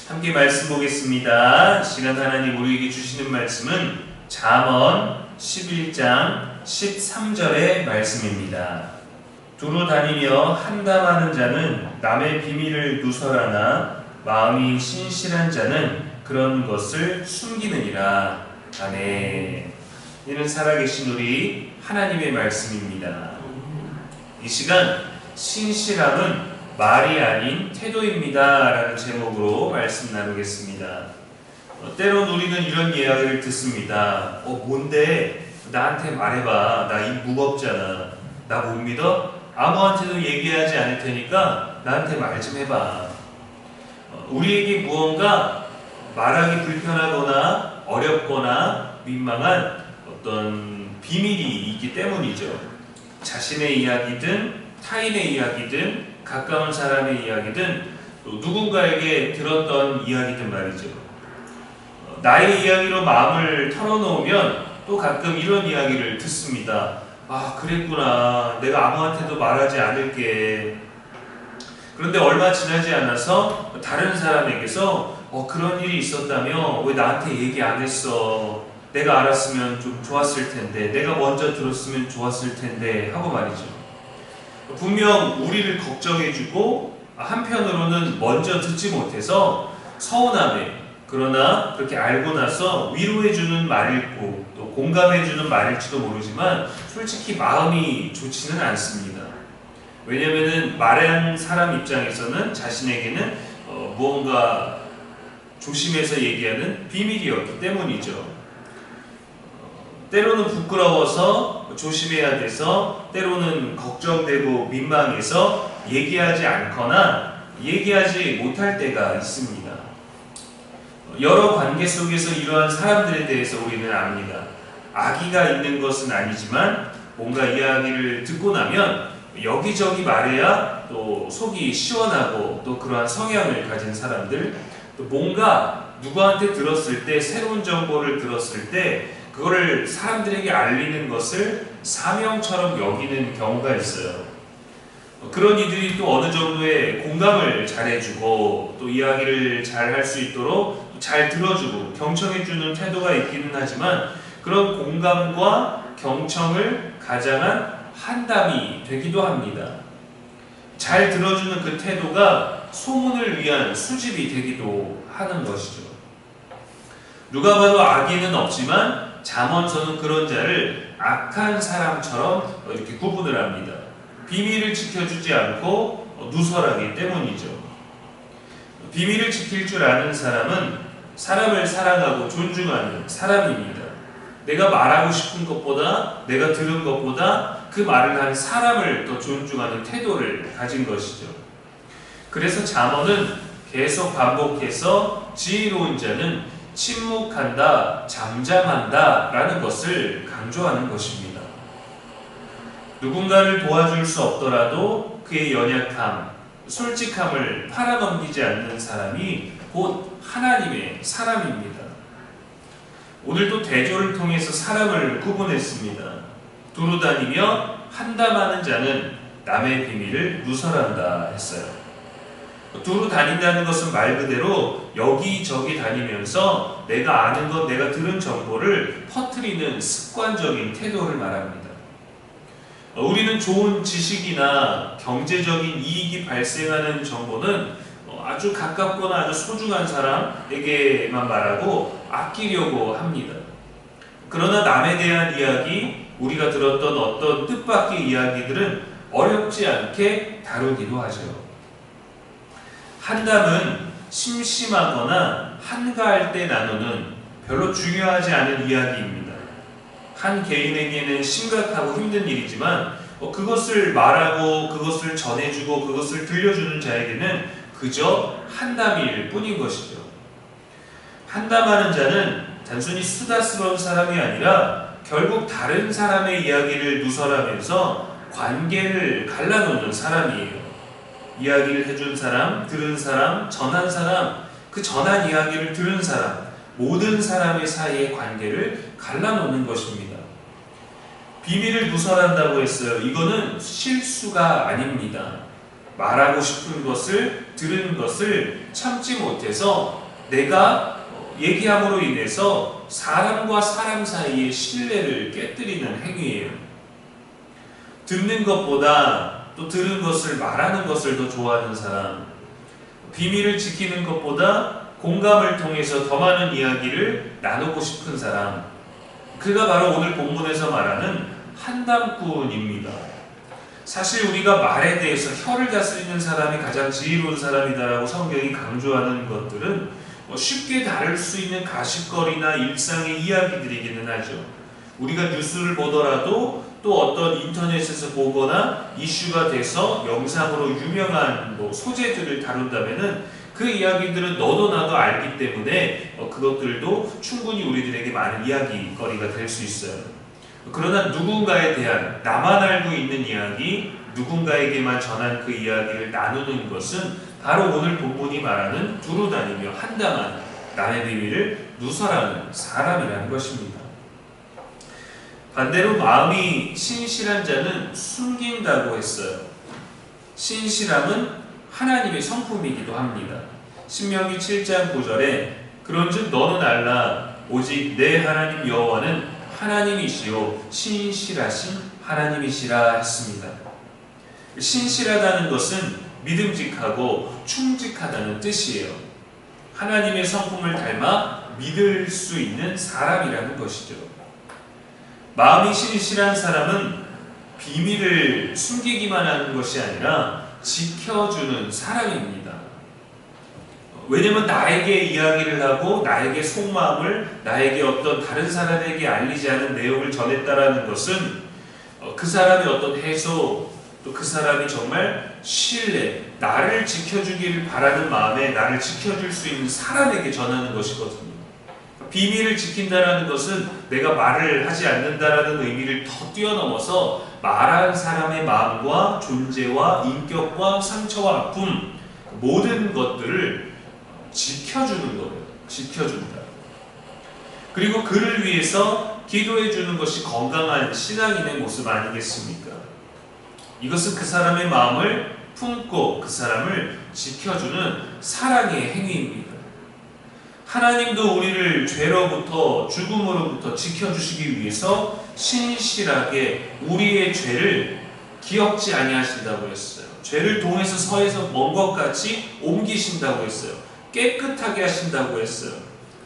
함께 말씀 보겠습니다. 시간 하나님 우리에게 주시는 말씀은 잠언 11장 13절의 말씀입니다. 두루 다니며 한담하는 자는 남의 비밀을 누설하나 마음이 신실한 자는 그런 것을 숨기느니라. 아멘. 이는 살아계신 우리 하나님의 말씀입니다. 이 시간 신실함은 말이 아닌 태도입니다 라는 제목으로 말씀 나누겠습니다. 때론 우리는 이런 이야기를 듣습니다. 뭔데? 나한테 말해봐. 나 입 무겁잖아. 나 못 믿어? 아무한테도 얘기하지 않을 테니까 나한테 말 좀 해봐. 우리에게 무언가 말하기 불편하거나 어렵거나 민망한 어떤 비밀이 있기 때문이죠. 자신의 이야기든 타인의 이야기든 가까운 사람의 이야기든 또 누군가에게 들었던 이야기든 말이죠. 나의 이야기로 마음을 털어놓으면 또 가끔 이런 이야기를 듣습니다. 그랬구나. 내가 아무한테도 말하지 않을게. 그런데 얼마 지나지 않아서 다른 사람에게서 그런 일이 있었다며 왜 나한테 얘기 안 했어? 내가 알았으면 좀 좋았을 텐데, 내가 먼저 들었으면 좋았을 텐데 하고 말이죠. 분명 우리를 걱정해주고 한편으로는 먼저 듣지 못해서 서운함에, 그러나 그렇게 알고 나서 위로해주는 말일고 또 공감해주는 말일지도 모르지만 솔직히 마음이 좋지는 않습니다. 왜냐하면 말한 사람 입장에서는 자신에게는 무언가 조심해서 얘기하는 비밀이었기 때문이죠. 때로는 부끄러워서 조심해야 돼서, 때로는 걱정되고 민망해서 얘기하지 않거나 얘기하지 못할 때가 있습니다. 여러 관계 속에서 이러한 사람들에 대해서 우리는 압니다. 악의가 있는 것은 아니지만 뭔가 이야기를 듣고 나면 여기저기 말해야 또 속이 시원하고 또 그러한 성향을 가진 사람들, 또 뭔가 누구한테 들었을 때, 새로운 정보를 들었을 때 그거를 사람들에게 알리는 것을 사명처럼 여기는 경우가 있어요. 그런 이들이 또 어느 정도의 공감을 잘해주고 또 이야기를 잘 할 수 있도록 잘 들어주고 경청해주는 태도가 있기는 하지만, 그런 공감과 경청을 가장한 한담이 되기도 합니다. 잘 들어주는 그 태도가 소문을 위한 수집이 되기도 하는 것이죠. 누가 봐도 악의는 없지만 잠언서는 그런 자를 악한 사람처럼 이렇게 구분을 합니다. 비밀을 지켜주지 않고 누설하기 때문이죠. 비밀을 지킬 줄 아는 사람은 사람을 사랑하고 존중하는 사람입니다. 내가 말하고 싶은 것보다, 내가 들은 것보다 그 말을 한 사람을 더 존중하는 태도를 가진 것이죠. 그래서 잠언은 계속 반복해서 지혜로운 자는 침묵한다, 잠잠한다 라는 것을 강조하는 것입니다. 누군가를 도와줄 수 없더라도 그의 연약함, 솔직함을 팔아넘기지 않는 사람이 곧 하나님의 사람입니다. 오늘도 대조를 통해서 사람을 구분했습니다. 두루 다니며 한담하는 자는 남의 비밀을 누설한다 했어요. 두루 다닌다는 것은 말 그대로 여기저기 다니면서 내가 아는 것, 내가 들은 정보를 퍼뜨리는 습관적인 태도를 말합니다. 우리는 좋은 지식이나 경제적인 이익이 발생하는 정보는 아주 가깝거나 아주 소중한 사람에게만 말하고 아끼려고 합니다. 그러나 남에 대한 이야기, 우리가 들었던 어떤 뜻밖의 이야기들은 어렵지 않게 다루기도 하죠. 한담은 심심하거나 한가할 때 나누는 별로 중요하지 않은 이야기입니다. 한 개인에게는 심각하고 힘든 일이지만 그것을 말하고 그것을 전해주고 그것을 들려주는 자에게는 그저 한담일 뿐인 것이죠. 한담하는 자는 단순히 수다스러운 사람이 아니라 결국 다른 사람의 이야기를 누설하면서 관계를 갈라놓는 사람이에요. 이야기를 해준 사람, 들은 사람, 전한 사람, 그 전한 이야기를 들은 사람, 모든 사람의 사이의 관계를 갈라놓는 것입니다. 비밀을 누설한다고 했어요. 이거는 실수가 아닙니다. 말하고 싶은 것을 들은 것을 참지 못해서 내가 얘기함으로 인해서 사람과 사람 사이의 신뢰를 깨뜨리는 행위예요. 듣는 것보다 또 들은 것을 말하는 것을 더 좋아하는 사람, 비밀을 지키는 것보다 공감을 통해서 더 많은 이야기를 나누고 싶은 사람, 그가 바로 오늘 본문에서 말하는 한담꾼입니다. 사실 우리가 말에 대해서 혀를 다스리는 사람이 가장 지혜로운 사람이다라고 성경이 강조하는 것들은 쉽게 다룰 수 있는 가십거리나 일상의 이야기들이기는 하죠. 우리가 뉴스를 보더라도 또 어떤 인터넷에서 보거나 이슈가 돼서 영상으로 유명한 소재들을 다룬다면은 그 이야기들은 너도 나도 알기 때문에 그것들도 충분히 우리들에게 많은 이야기거리가 될 수 있어요. 그러나 누군가에 대한 나만 알고 있는 이야기, 누군가에게만 전한 그 이야기를 나누는 것은 바로 오늘 본문이 말하는 두루 다니며 한담한 남의 비밀을 누설하는 사람이라는 것입니다. 반대로 마음이 신실한 자는 숨긴다고 했어요. 신실함은 하나님의 성품이기도 합니다. 신명기 7장 9절에 그런즉 너는 알라 오직 내 하나님 여호와는 하나님이시요 신실하신 하나님이시라 했습니다. 신실하다는 것은 믿음직하고 충직하다는 뜻이에요. 하나님의 성품을 닮아 믿을 수 있는 사람이라는 것이죠. 마음이 신실한 사람은 비밀을 숨기기만 하는 것이 아니라 지켜주는 사람입니다. 왜냐하면 나에게 이야기를 하고 나에게 속마음을 나에게 어떤 다른 사람에게 알리지 않은 내용을 전했다라는 것은 그 사람의 어떤 해소, 또 그 사람이 정말 신뢰, 나를 지켜주기를 바라는 마음에 나를 지켜줄 수 있는 사람에게 전하는 것이거든요. 비밀을 지킨다는 것은 내가 말을 하지 않는다라는 의미를 더 뛰어넘어서 말한 사람의 마음과 존재와 인격과 상처와 아픔, 모든 것들을 지켜주는 거예요. 지켜준다. 그리고 그를 위해서 기도해 주는 것이 건강한 신앙인의 모습 아니겠습니까? 이것은 그 사람의 마음을 품고 그 사람을 지켜주는 사랑의 행위입니다. 하나님도 우리를 죄로부터 죽음으로부터 지켜주시기 위해서 신실하게 우리의 죄를 기억지 아니하신다고 했어요. 죄를 동에서 서에서 먼 것 같이 옮기신다고 했어요. 깨끗하게 하신다고 했어요.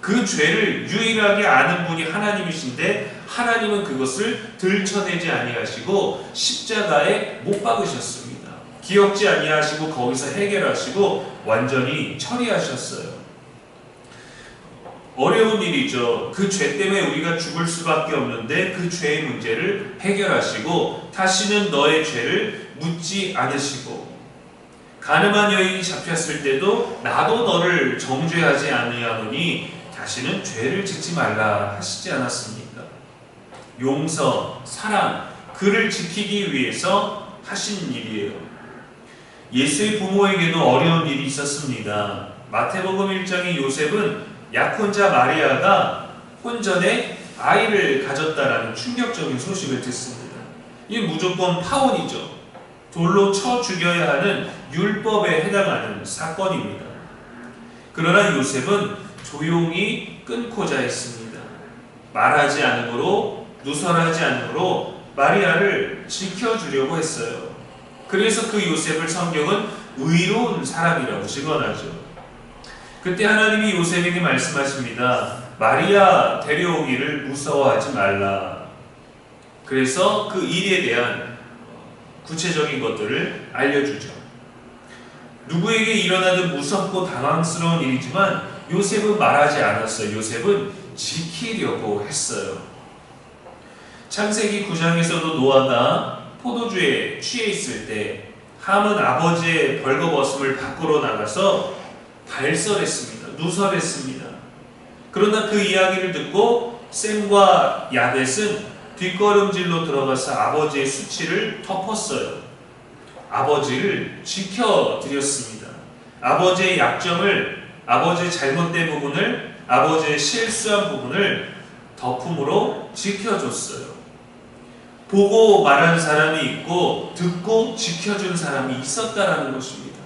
그 죄를 유일하게 아는 분이 하나님이신데 하나님은 그것을 들춰내지 아니하시고 십자가에 못 박으셨습니다. 기억지 아니하시고 거기서 해결하시고 완전히 처리하셨어요. 어려운 일이죠. 그 죄 때문에 우리가 죽을 수밖에 없는데 그 죄의 문제를 해결하시고 다시는 너의 죄를 묻지 않으시고, 가늠한 여인이 잡혔을 때도 나도 너를 정죄하지 아니하노니 다시는 죄를 짓지 말라 하시지 않았습니까? 용서, 사랑, 그를 지키기 위해서 하신 일이에요. 예수의 부모에게도 어려운 일이 있었습니다. 마태복음 1장의 요셉은 약혼자 마리아가 혼전에 아이를 가졌다라는 충격적인 소식을 듣습니다. 이게 무조건 파혼이죠. 돌로 쳐 죽여야 하는 율법에 해당하는 사건입니다. 그러나 요셉은 조용히 끊고자 했습니다. 말하지 않으므로, 누설하지 않으므로 마리아를 지켜주려고 했어요. 그래서 그 요셉을 성경은 의로운 사람이라고 증언하죠. 그때 하나님이 요셉에게 말씀하십니다. 마리아 데려오기를 무서워하지 말라. 그래서 그 일에 대한 구체적인 것들을 알려주죠. 누구에게 일어나든 무섭고 당황스러운 일이지만 요셉은 말하지 않았어요. 요셉은 지키려고 했어요. 창세기 9장에서도 노아가 포도주에 취해 있을 때 함은 아버지의 벌거벗음을 밖으로 나가서 발설했습니다. 누설했습니다. 그러나 그 이야기를 듣고 셈과 야벳은 뒷걸음질로 들어가서 아버지의 수치를 덮었어요. 아버지를 지켜드렸습니다. 아버지의 약점을, 아버지의 잘못된 부분을, 아버지의 실수한 부분을 덮음으로 지켜줬어요. 보고 말하는 사람이 있고 듣고 지켜준 사람이 있었다라는 것입니다.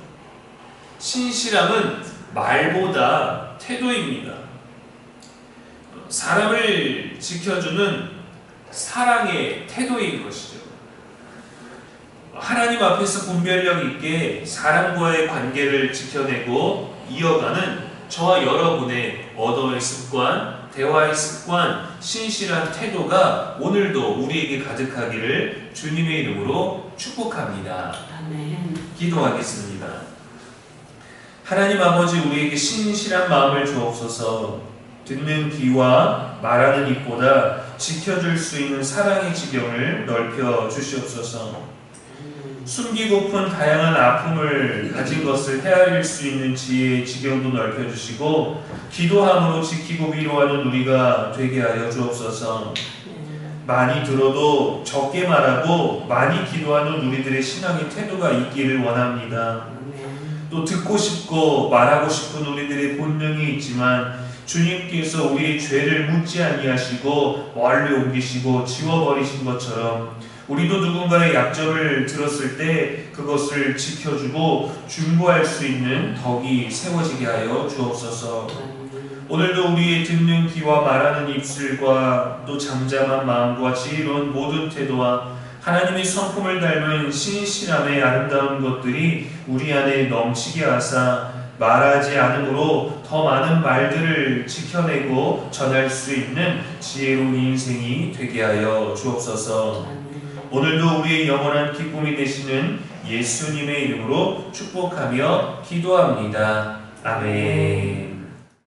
신실함은 말보다 태도입니다. 사람을 지켜주는 사랑의 태도인 것이죠. 하나님 앞에서 분별력 있게 사람과의 관계를 지켜내고 이어가는 저와 여러분의 언어의 습관, 대화의 습관, 신실한 태도가 오늘도 우리에게 가득하기를 주님의 이름으로 축복합니다. 아멘. 기도하겠습니다. 하나님 아버지, 우리에게 신실한 마음을 주옵소서. 듣는 귀와 말하는 입보다 지켜줄 수 있는 사랑의 지경을 넓혀 주시옵소서. 숨기고픈 다양한 아픔을 가진 것을 헤아릴 수 있는 지혜의 지경도 넓혀주시고 기도함으로 지키고 위로하는 우리가 되게 하여 주옵소서. 많이 들어도 적게 말하고 많이 기도하는 우리들의 신앙의 태도가 있기를 원합니다. 또 듣고 싶고 말하고 싶은 우리들의 본능이 있지만 주님께서 우리의 죄를 묻지 아니하시고 멀리 옮기시고 지워버리신 것처럼 우리도 누군가의 약점을 들었을 때 그것을 지켜주고 중보할 수 있는 덕이 세워지게 하여 주옵소서. 오늘도 우리의 듣는 귀와 말하는 입술과 또 잠잠한 마음과 지혜로운 모든 태도와 하나님의 성품을 닮은 신실함의 아름다운 것들이 우리 안에 넘치게 하사 말하지 않으므로 더 많은 말들을 지켜내고 전할 수 있는 지혜로운 인생이 되게 하여 주옵소서. 오늘도 우리의 영원한 기쁨이 되시는 예수님의 이름으로 축복하며 기도합니다. 아멘.